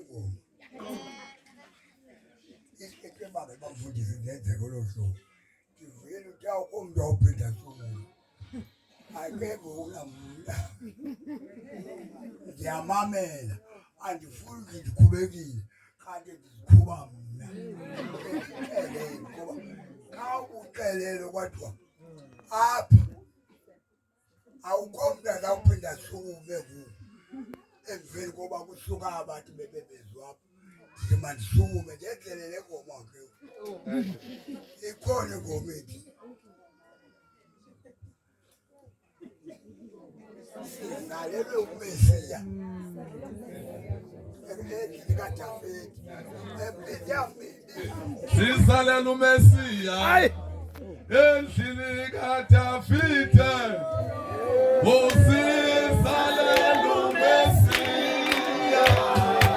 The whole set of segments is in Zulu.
ngoma. Isikeke babe bamfundisa izenzeko lo hlobo. Ngivuyela ukuthi umntu awuphinda sungula. Akekho unamna. Ngiyamamela. Andifuni ngikhubekile. Kanti ngikhuba mina. Ngoba xa ucelelo kwathiwa apha awukho mntu azawuphinda sukume kuwo. Emveni koba kusuka abantu bebebezwa apha. Ndima ndisukume ndenzelele ngoma ke. Ikhona ingoma ethi singalele uMesiya. Sisalela uMesiya endlini kaDavide. Sisalela uMesiya endlini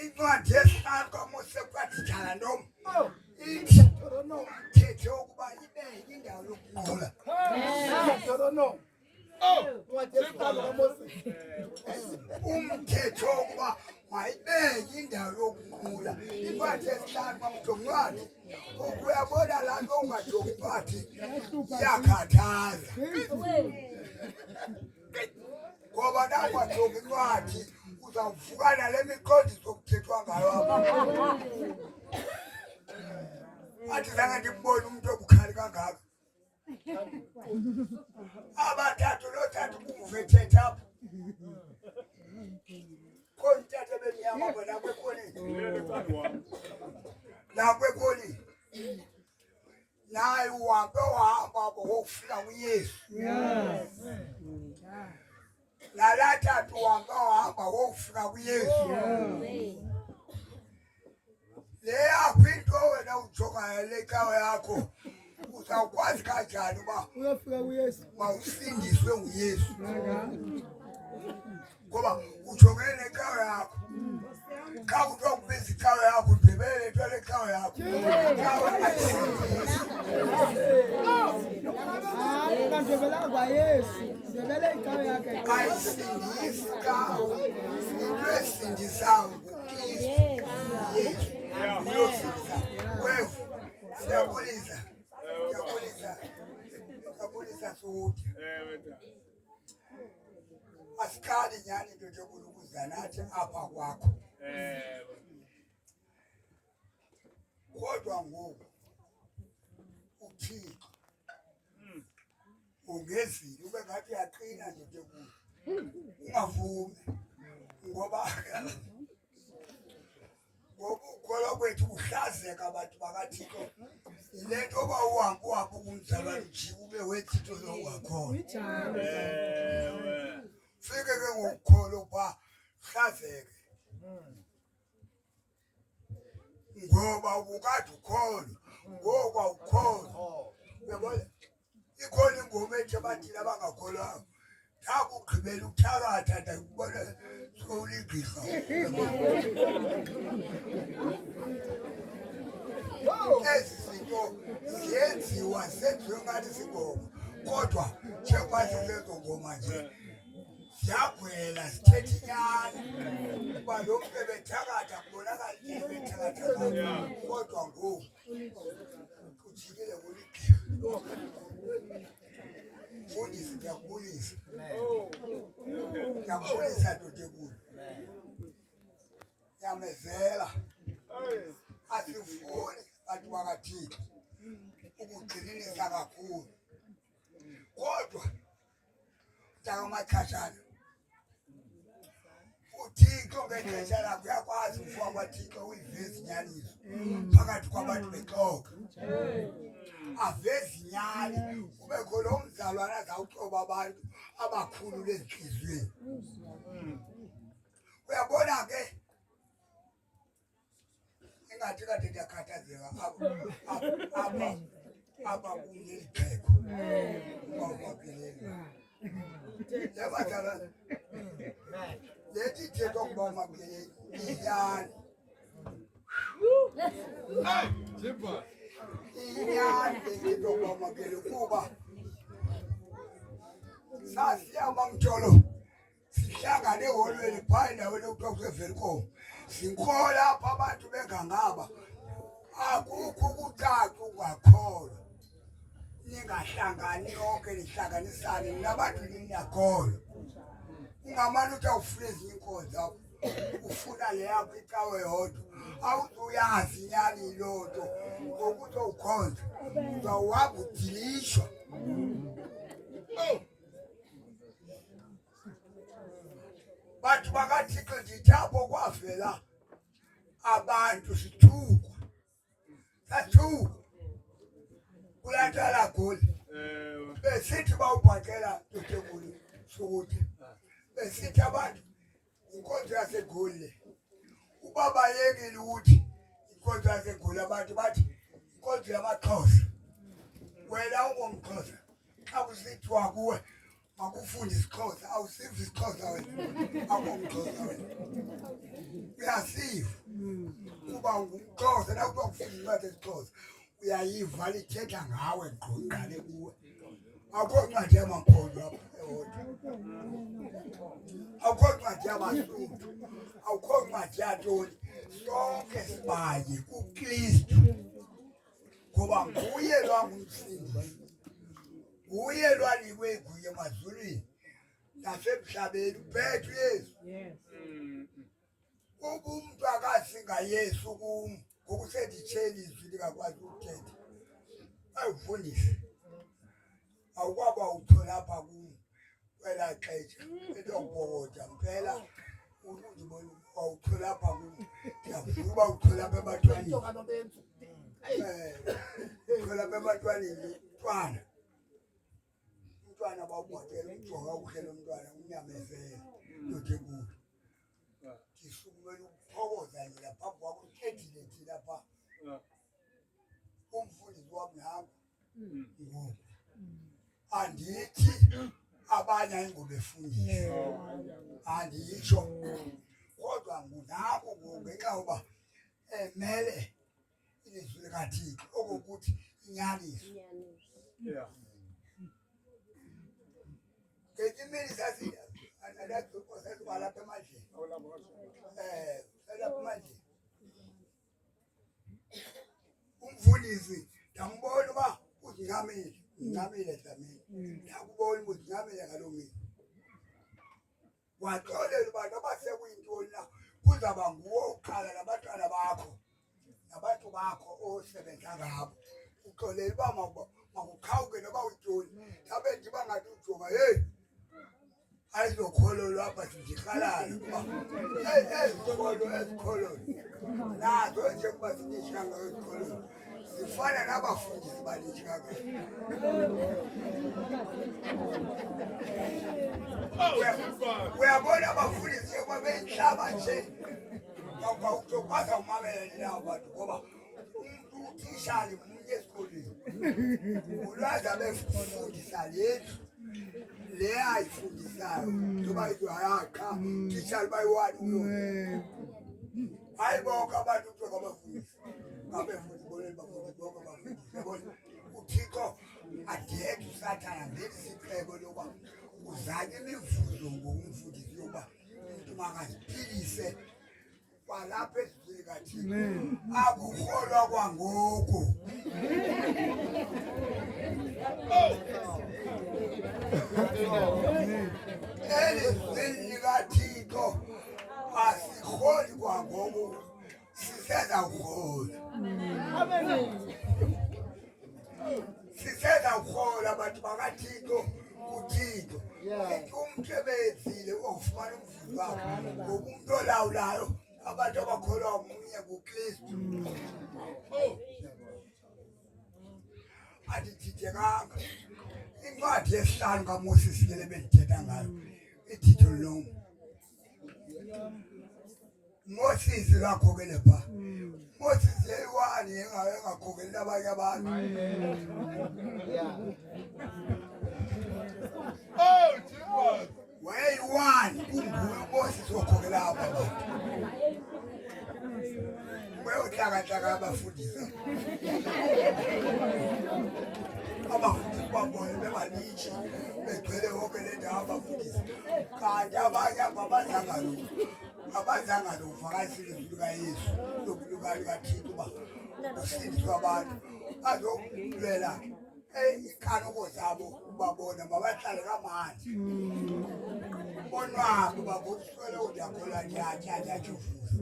incwadi yesihlanu kaMose kwathi njalo noma ithi umthetho wokuba ibeke indawo yokunqula umthetho wokuba mayibeke indawo yokunqula incwadi yesihlanu kaMthongwane ukuyabona la nto ungajongi phathi yakhathaza ngoba nakwajongi incwadi uzawuvukana le miqondiso okuthethwa ngayo athi zange ndimbone umuntu obukhali kangaka abathathu lothathu kuvethetha apho kontathe benyama bona kwekoleni nakwekoleni naye uhambe wahamba wofika kuYesu nalathathu uhambe wahamba wofika kuYesu le yakho into wena ujongayo le cawe yakho uzawukwazi kanjani uba uyafika kuYesu mawusindiswe nguYesu ngoba ujongene necawe yakho xa kuthiwa kubiza icawe yakho udibele into lecawe yakho kandibela kwaYesu ndibele icawe yakhe ayisindisi cawe into esindisayo nguKristu Yesu uyosindisa wefu siyabulisa sokuthi asikhali nyani into nje kulukuzanathi apha kwakho kodwa ngoku uThixo ungezile ube ngathi yaqina nje kuyo ungavumi ngoba ukholwa kwethu kuhlazeka abantu bakaThixo ile nto oba uhamba kumzalwane ujike ube wethito longakhona fike ke ngokukholo pha hlazeke ngoba ubukade ukhona ngoku awukholwa uyabona ikhona ingoma ethi abathile abangakholwayo takugqibela ukuthakatha ndakubona soligqirha ezi zinto ziyenziwa zenziwe ngathi zingoma kodwa njengoba zilezo ngoma nje ziyagwela zithetha inyani uba lo mntu ebethakatha kubonakala ebethakatha kodwa ngoku ujikile kuligqirha fundisi ndiyakubulisa dodekulo yamezela asifuni bantu bakaThixo ukugxininisa kakhulu kodwa mntakaMaxashana uThixo ngexesha lakho uyakwazi ufuka kwaThixo uyiveze inyaniso phakathi kwabantu bexoka aveze inyani kubekho lo mzalwana azawuxoba abantu abakhulu lezinhliziyweni uyabona ke engathi kade ndiyakhathazeka apha kuneli xhego ungawumapheleli yabazalwana lethi thethwa ukuba umapheleli inyani inyani lethethwa ukuba umapheleli kuba sasiyama mtsholo sihlangane eholweni phaa endaweni okuthiwa kusevelkom sinkhola apha abantu bengangaba akukho ukucaca ungakholwa ningahlangani yonke nihlanganisane nabantu niniyakholwa ungamane uthi awufuna ezinye iinkonzo apho ufuna le yakho icawe yodwa awuzuyazi inyani yiloo nto ngokuthi ukhonza uzawuhamba udilishwa bantu bakaThixo ndithi apho kwavela abantu sithukwa sathukwa kulaa nto yalagoli besithi bawubhaqela dodekulo sokuthi besithi abantu inkonzo yasegoli le uba bayekile ukuthi inkonzo yasegoli abantu bathi inkonzo yamaXhosa wena ungomXhosa xa kusithiwa kuwe Makufunde isiXhosa, awusivi isiXhosa wena. AkumXhosa wena. Uyasiva. Kuba umXhosa la kuba kufunda incwadi esiXhosa. Uyayiva lithetha ngawe ngqongqale kuwe. Akho ncwadi yamankolo lapha eyodwa. Akho ncwadi yamaSuthu. Akho ncwadi yantoni. Sonke sibaye kuKristu. Ngoba nguye lwangumsindisi. Nguye lwanikwe nguye emazulwini nasemhlabeni uphethe uYesu. Uba umntu akasinga Yesu kum ngokuseDitsheni izwi lingakwazi ukuthetha. Ayifundise. Awukwaba uthola apha kum kwela xesha elokubokotha mpela uzibona awuthola apha kum. Ndiyavuka uthola apha ebantwaneni. Uthola apha ebantwaneni umntwana. Umntwana bawubhotela ujonga ukuhlela umntwana unyamezele yode kuyo. Ndisukumele ukuphokoza nje lapha kwakho uthethile thina pha. Umfundisi wami nangu ngoku. Andithi abanye ayingoba efundisa. Anditsho. Kodwa ngunako ngenxa yoba emele ilizwi likaThixo okokuthi inyaniso. Ngekimini sasida anadakuko sasibala lapha emandleni. Salapha emandleni. Umfundisi ndambona uba uzingamile. Ngamile dlamini. Ndakubona ukuthi ngamile ngalomini. Waxolela abantu abasekuyintoni na kuzaba nguwe uqala nabantwana bakho. Nabantu bakho osebenza ngabo. Uxolela uba makuqhawuke noba uyintoni. Mhlawumbe nje bangathi ujonga hey. Ayizokhololwa apha sijihalala kuba ezikhololo. Nazo nje kuba sinishanga ezikhololo. Zifana nabafundisi balishaka. Uyabona abafundisi yoba benhlaba nje. Awukwazi umamela nabo bantu ngoba umuntu uthishali munye esikoleni. Ulwazi abefundisa lethu. Le ayifundisayo ngoba itu ayaqa tishali bayiwani uyo. Hayi bonke abantu kuba abafundisi. Abefundisi bonke bafundisi bonke abafundisi. uThixo adethe uSathane ngesicebo loba uzanye imivuzo ngokumfundisa yoba umuntu makaziphilise kwalapha ezweni kaThixo akuholwa kwangoku. Elizweni likaThixo asiholi kwangoku siseza kuhola. Siseza kuhola abantu bakaThixo kuThixo. Umuntu ebezile ufumana umvuzo wakhe ngokumuntu olawulayo abantu abakholwa umunye kuKristu. Adithithekanga. Incwadi yesihlanu kaMoses le bendithetha ngayo iThitho lo. Moses lakhokele pha. Moses yeyiwani engakhokeleli abanye abantu. Oh, Jesus. Wayeyiwani kunguye uMoses okhokela abantu. Weyohlakahlaka abafundisa. Abafundisi babone bebaninji begcwele wonke le ndawo abafundisi. Kanti abanye abazanga lokhu. Abazanga lokhu uvakalisile izwi likaYesu lokulukani likaThixo uba usindiswe abantu bazolwela ikhanoko zabo ubabona mabahlale kamandi. Bonwabo babuswele udakhola ndiyatya ndiyatshuvuza.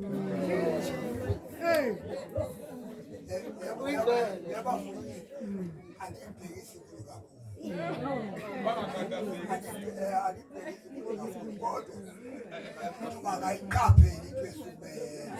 Yabafundisi andibhekisi kulo kakhulu. Andibhekisi kulo kakhulu kodwa umuntu makayiqaphele into esukubenza.